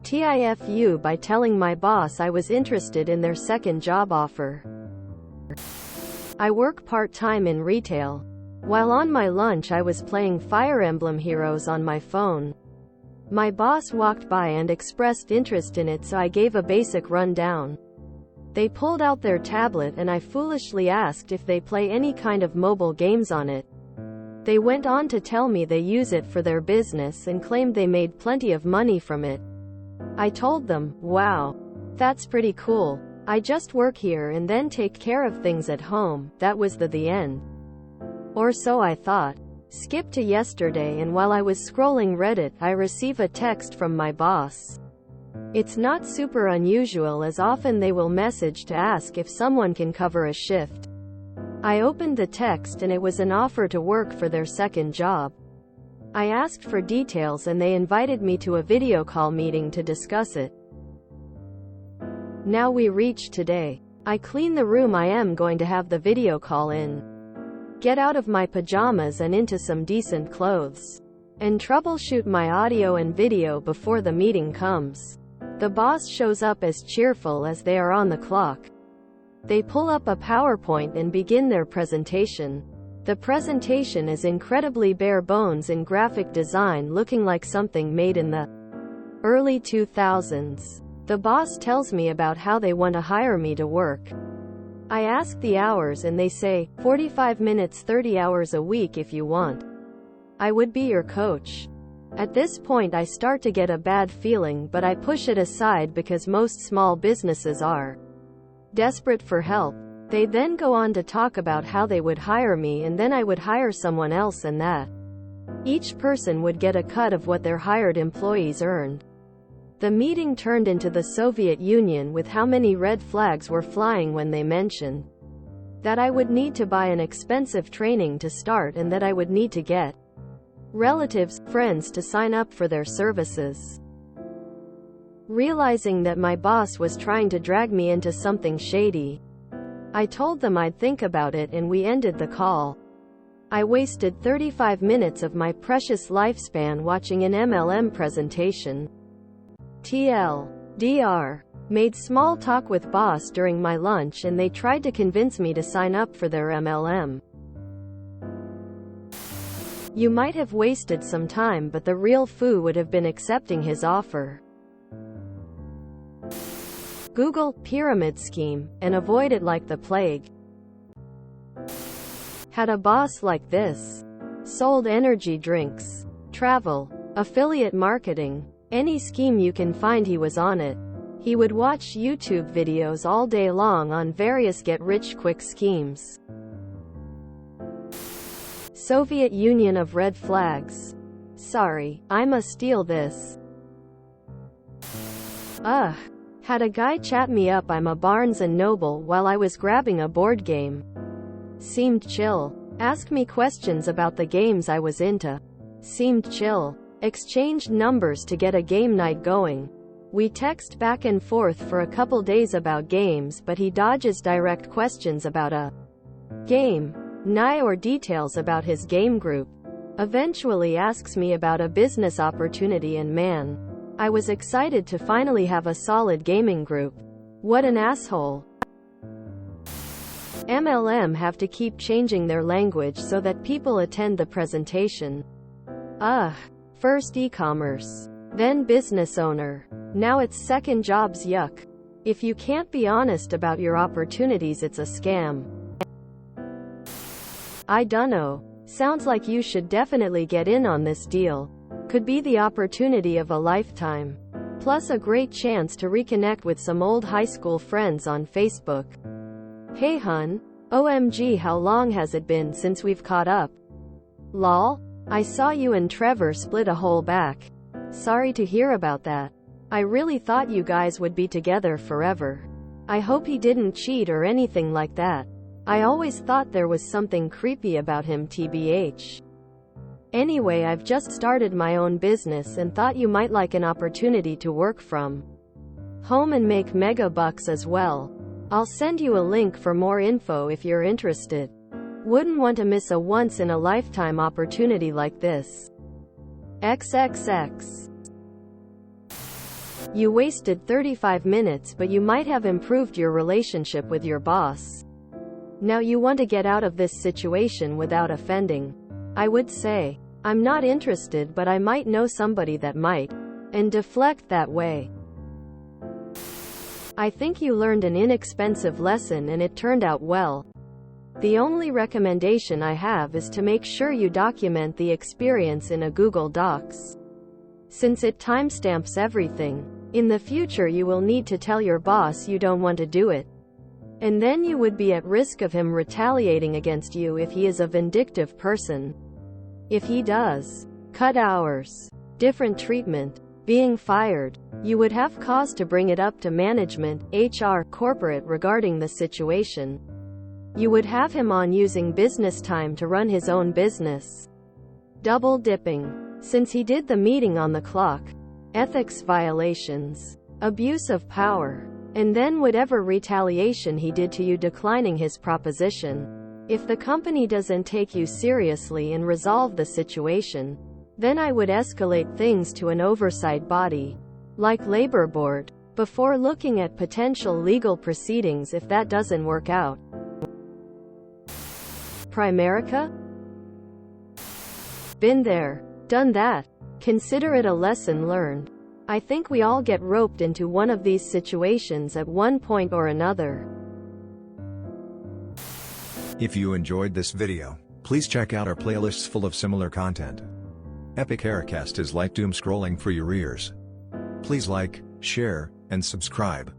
TIFU by telling my boss I was interested in their second job offer. I work part-time in retail. While on my lunch I was playing Fire Emblem Heroes on my phone. My boss walked by and expressed interest in it, so I gave a basic rundown. They pulled out their tablet and I foolishly asked if they play any kind of mobile games on it. They went on to tell me they use it for their business and claimed they made plenty of money from it. I told them, wow, that's pretty cool. I just work here and then take care of things at home. That was the end. Or so I thought. Skip to yesterday, and while I was scrolling Reddit, I receive a text from my boss. It's not super unusual, as often they will message to ask if someone can cover a shift. I opened the text and it was an offer to work for their second job. I asked for details and they invited me to a video call meeting to discuss it. Now we reach today. I clean the room I am going to have the video call in. Get out of my pajamas and into some decent clothes. And troubleshoot my audio and video before the meeting comes. The boss shows up as cheerful as they are on the clock. They pull up a PowerPoint and begin their presentation. The presentation is incredibly bare bones in graphic design, looking like something made in the early 2000s. The boss tells me about how they want to hire me to work. I ask the hours and they say, 45 minutes 30 hours a week if you want. I would be your coach. At this point I start to get a bad feeling, but I push it aside because most small businesses are desperate for help. They then go on to talk about how they would hire me and then I would hire someone else, and that each person would get a cut of what their hired employees earned. The meeting turned into the Soviet Union with how many red flags were flying when they mentioned that I would need to buy an expensive training to start and that I would need to get relatives, friends to sign up for their services. Realizing that my boss was trying to drag me into something shady, I told them I'd think about it and we ended the call. I wasted 35 minutes of my precious lifespan watching an MLM presentation. TLDR. Made small talk with boss during my lunch and they tried to convince me to sign up for their MLM. You might have wasted some time, but the real foo would have been accepting his offer. Google pyramid scheme and avoid it like the plague. Had a boss like this. Sold energy drinks, travel, affiliate marketing, any scheme you can find, he was on it. He would watch YouTube videos all day long on various get-rich-quick schemes. Soviet Union of red flags. Sorry, I'ma steal this. Ugh. Had a guy chat me up I'm a Barnes & Noble while I was grabbing a board game. Seemed chill. Asked me questions about the games I was into. Seemed chill. Exchanged numbers to get a game night going. We text back and forth for a couple days about games, but he dodges direct questions about a game night or details about his game group. Eventually asks me about a business opportunity, and man, I was excited to finally have a solid gaming group. What an asshole. MLM have to keep changing their language so that people attend the presentation. Ugh. First e-commerce, then business owner. Now it's second jobs. Yuck. If you can't be honest about your opportunities, it's a scam. I dunno. Sounds like you should definitely get in on this deal. Could be the opportunity of a lifetime. Plus a great chance to reconnect with some old high school friends on Facebook. Hey hun. OMG, how long has it been since we've caught up? Lol. I saw you and Trevor split a hole back. Sorry to hear about that. I really thought you guys would be together forever. I hope he didn't cheat or anything like that. I always thought there was something creepy about him, tbh. Anyway, I've just started my own business and thought you might like an opportunity to work from home and make mega bucks as well. I'll send you a link for more info if you're interested. Wouldn't want to miss a once-in-a-lifetime opportunity like this. XXX. You wasted 35 minutes, but you might have improved your relationship with your boss. Now you want to get out of this situation without offending. I would say, "I'm not interested, but I might know somebody that might," and deflect that way. I think you learned an inexpensive lesson and it turned out well. The only recommendation I have is to make sure you document the experience in a Google Docs, since it timestamps everything. In the future you will need to tell your boss you don't want to do it. And then you would be at risk of him retaliating against you if he is a vindictive person. If he does, cut hours, different treatment, being fired, you would have cause to bring it up to management, HR, corporate regarding the situation. You would have him on using business time to run his own business. Double dipping, since he did the meeting on the clock. Ethics violations, abuse of power, and then whatever retaliation he did to you declining his proposition. If the company doesn't take you seriously and resolve the situation, then I would escalate things to an oversight body, like Labor Board, before looking at potential legal proceedings if that doesn't work out. Primerica? Been there, done that. Consider it a lesson learned. I think we all get roped into one of these situations at one point or another. If you enjoyed this video, please check out our playlists full of similar content. Epic Haircast is like doom scrolling for your ears. Please like, share, and subscribe.